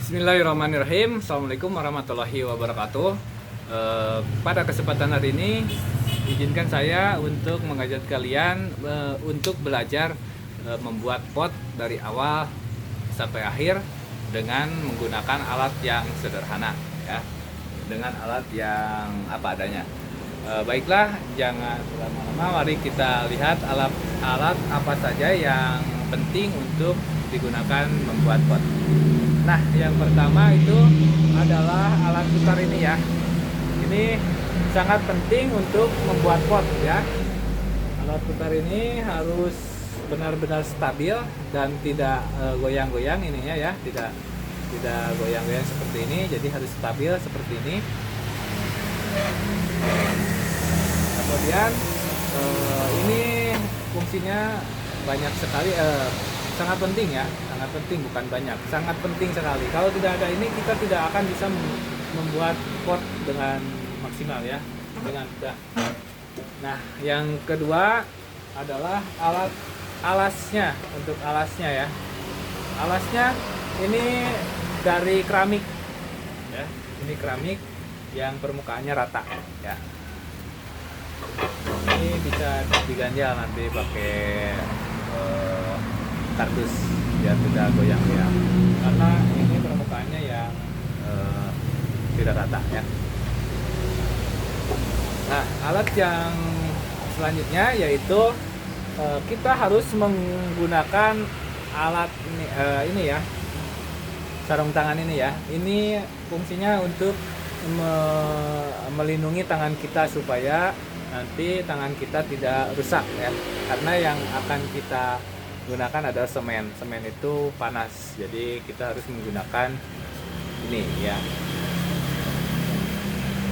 Bismillahirrahmanirrahim. Assalamualaikum warahmatullahi wabarakatuh. Pada kesempatan hari ini, izinkan saya untuk mengajak kalian untuk belajar membuat pot dari awal sampai akhir dengan menggunakan alat yang sederhana, ya, dengan alat yang apa adanya. Baiklah, jangan lama-lama. Mari kita lihat alat apa saja yang penting untuk digunakan membuat pot. Nah, yang pertama itu adalah alat putar ini ya. Ini sangat penting untuk membuat pot ya. Alat putar ini harus benar-benar stabil dan tidak goyang-goyang ininya ya, tidak goyang-goyang seperti ini. Jadi harus stabil seperti ini. Kemudian ini fungsinya banyak sekali, sangat penting ya, sangat penting, bukan banyak, sangat penting sekali. Kalau tidak ada ini kita tidak akan bisa membuat pot dengan maksimal ya, dengan mudah. Nah, yang kedua adalah alasnya. Untuk alasnya ya, alasnya ini dari keramik ya, ini keramik yang permukaannya rata ya. Ini bisa diganjal nanti pakai kardus biar tidak goyang-goyang, karena ini permukaannya yang tidak rata ya. Nah, alat yang selanjutnya yaitu kita harus menggunakan alat ini ya, sarung tangan ini ya. Ini fungsinya untuk melindungi tangan kita supaya nanti tangan kita tidak rusak ya, karena yang akan kita gunakan adalah semen. Semen itu panas, jadi kita harus menggunakan ini ya.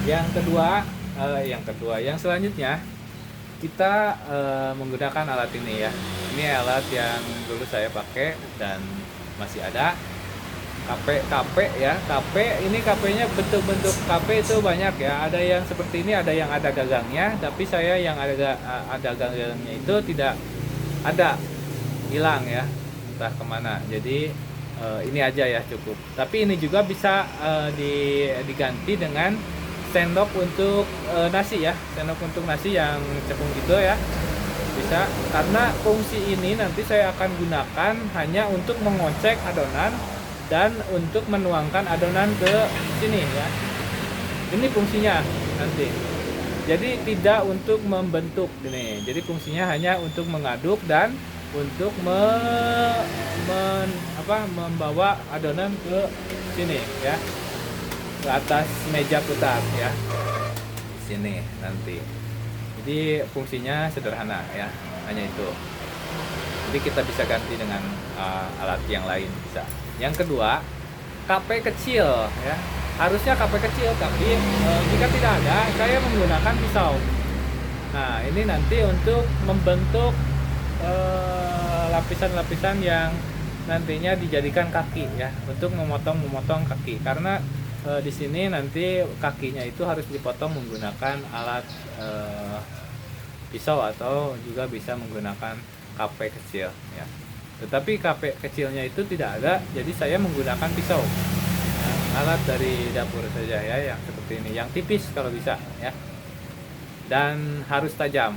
Yang selanjutnya kita menggunakan alat ini ya. Ini alat yang dulu saya pakai dan masih ada. KP ya, KP ini, KP-nya bentuk-bentuk KP itu banyak ya. Ada yang seperti ini, ada yang ada gagangnya, tapi saya yang ada gagangnya itu tidak ada, hilang ya, entah kemana. Jadi ini aja ya, cukup. Tapi ini juga bisa diganti dengan sendok untuk nasi ya, sendok untuk nasi yang cekung gitu ya, bisa. Karena fungsi ini nanti saya akan gunakan hanya untuk mengocek adonan dan untuk menuangkan adonan ke sini ya. Ini fungsinya nanti. Jadi tidak untuk membentuk ini. Jadi fungsinya hanya untuk mengaduk dan untuk membawa adonan ke sini ya, ke atas meja putar ya, di sini nanti. Jadi fungsinya sederhana ya, hanya itu. Jadi kita bisa ganti dengan alat yang lain bisa. Yang kedua, KP kecil ya. Harusnya KP kecil, tapi jika tidak ada, saya menggunakan pisau. Nah, ini nanti untuk membentuk lapisan-lapisan yang nantinya dijadikan kaki ya, untuk memotong kaki. Karena di sini nanti kakinya itu harus dipotong menggunakan alat pisau, atau juga bisa menggunakan KP kecil ya. Tetapi KP kecilnya itu tidak ada, jadi saya menggunakan pisau. Alat dari dapur saja ya, yang seperti ini, yang tipis kalau bisa ya, dan harus tajam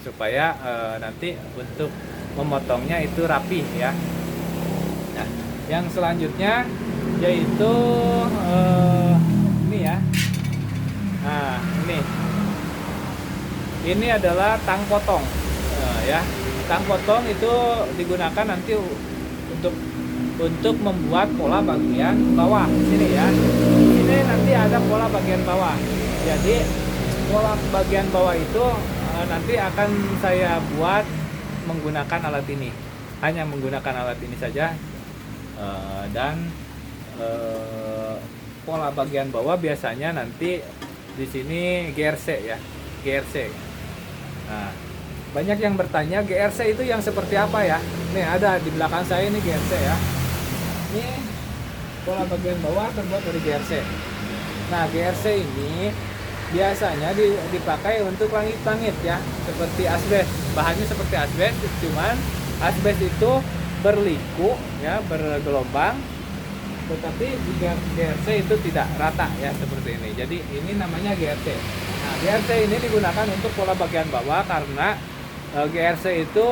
supaya nanti untuk memotongnya itu rapi ya. Nah, yang selanjutnya yaitu ini ya. Nah, ini adalah tang potong ya. Tang potong itu digunakan nanti untuk membuat pola bagian bawah sini ya. Ini nanti ada pola bagian bawah. Jadi pola bagian bawah itu nanti akan saya buat menggunakan alat ini. Hanya menggunakan alat ini saja. Dan pola bagian bawah biasanya nanti di sini GRC ya, GRC. Nah, banyak yang bertanya GRC itu yang seperti apa ya. Nih ada di belakang saya ini GRC ya. Ini pola bagian bawah terbuat dari GRC. Nah, GRC ini biasanya dipakai untuk langit-langit ya, seperti asbes. Bahannya seperti asbes, cuman asbes itu berliku ya, bergelombang, tetapi jika GRC itu tidak rata ya seperti ini. Jadi ini namanya GRC. Nah, GRC ini digunakan untuk pola bagian bawah karena GRC itu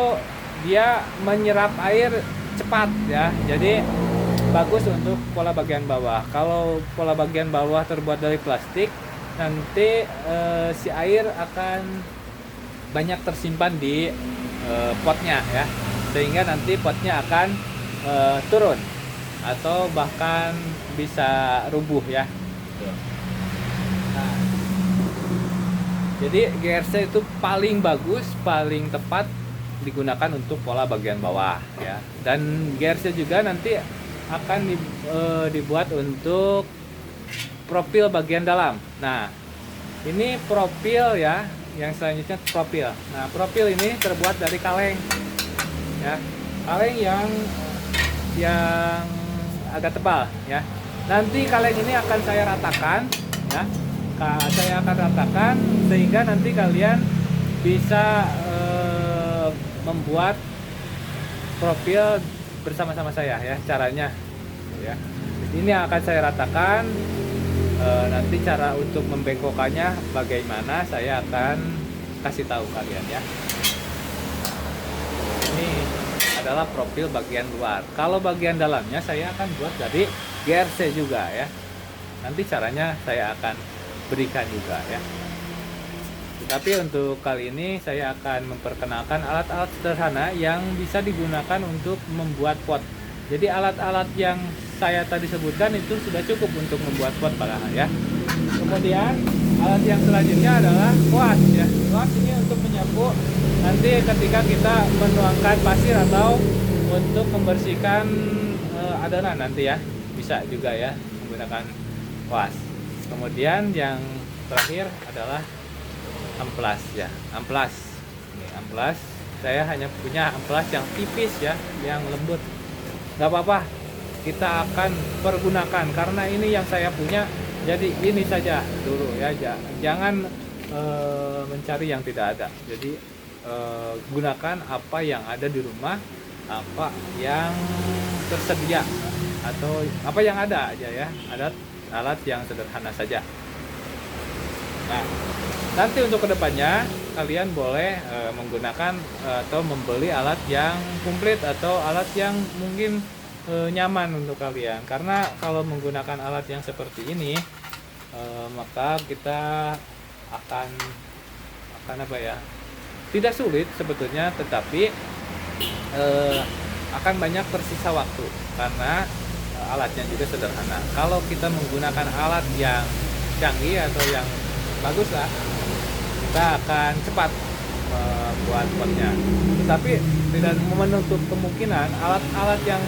dia menyerap air cepat ya. Jadi bagus untuk pola bagian bawah. Kalau pola bagian bawah terbuat dari plastik, nanti si air akan banyak tersimpan di potnya ya, sehingga nanti potnya akan turun atau bahkan bisa rubuh ya. Nah, jadi GRC itu paling bagus, paling tepat digunakan untuk pola bagian bawah ya. Dan GRC juga nanti akan dibuat untuk profil bagian dalam. Nah, ini profil ya, yang selanjutnya profil. Nah, profil ini terbuat dari kaleng ya, kaleng yang agak tebal ya. Nanti kaleng ini akan saya ratakan ya, saya akan ratakan sehingga nanti kalian bisa membuat profil bersama-sama saya ya, caranya ya. Ini akan saya ratakan. Nanti cara untuk membengkokannya bagaimana saya akan kasih tahu kalian ya. Ini adalah profil bagian luar. Kalau bagian dalamnya saya akan buat dari GRC juga ya. Nanti caranya saya akan berikan juga ya. Tapi untuk kali ini saya akan memperkenalkan alat-alat sederhana yang bisa digunakan untuk membuat pot. Jadi alat-alat yang saya tadi sebutkan itu sudah cukup untuk membuat pot padahal ya. Kemudian alat yang selanjutnya adalah kuas ya. Kuas ini untuk menyapu nanti ketika kita menuangkan pasir atau untuk membersihkan adonan nanti ya. Bisa juga ya menggunakan kuas. Kemudian yang terakhir adalah amplas ya. Amplas. Ini amplas. Saya hanya punya amplas yang tipis ya, yang lembut. Nggak apa-apa, kita akan pergunakan karena ini yang saya punya, jadi ini saja dulu ya. Jangan mencari yang tidak ada. Jadi gunakan apa yang ada di rumah, apa yang tersedia atau apa yang ada aja ya. Ada alat yang sederhana saja. Nah, nanti untuk kedepannya kalian boleh menggunakan atau membeli alat yang komplit atau alat yang mungkin nyaman untuk kalian. Karena kalau menggunakan alat yang seperti ini maka kita akan apa ya? Tidak sulit sebetulnya, tetapi akan banyak tersisa waktu karena alatnya juga sederhana. Kalau kita menggunakan alat yang canggih atau yang bagus lah, kita akan cepat buat potnya. Tetapi tidak menutup kemungkinan alat-alat yang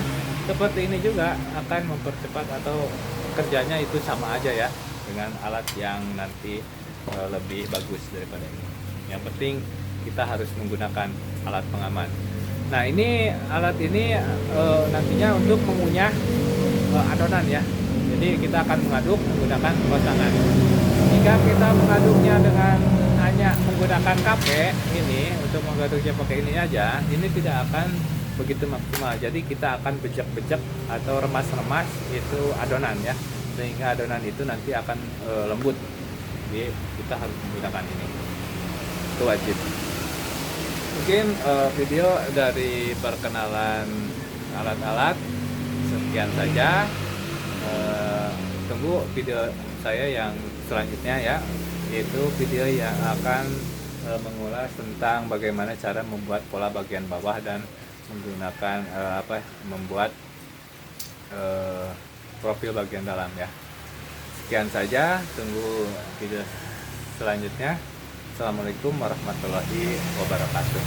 seperti ini juga akan mempercepat atau kerjanya itu sama aja ya dengan alat yang nanti lebih bagus daripada ini. Yang penting kita harus menggunakan alat pengaman. Nah, ini alat ini nantinya untuk mengunyah adonan ya. Jadi kita akan mengaduk menggunakan pasangan. Jika kita mengaduknya dengan hanya menggunakan kape ini, untuk mengaduknya pakai ini aja, ini tidak akan begitu maksimal. Jadi kita akan bejek-bejek atau remas-remas itu adonan ya, sehingga adonan itu nanti akan lembut. Jadi kita harus menggunakan ini, itu wajib. Mungkin video dari perkenalan alat-alat sekian saja. Tunggu video saya yang selanjutnya ya, yaitu video yang akan mengulas tentang bagaimana cara membuat pola bagian bawah dan menggunakan membuat profil bagian dalam ya. Sekian saja, tunggu video selanjutnya. Assalamualaikum warahmatullahi wabarakatuh.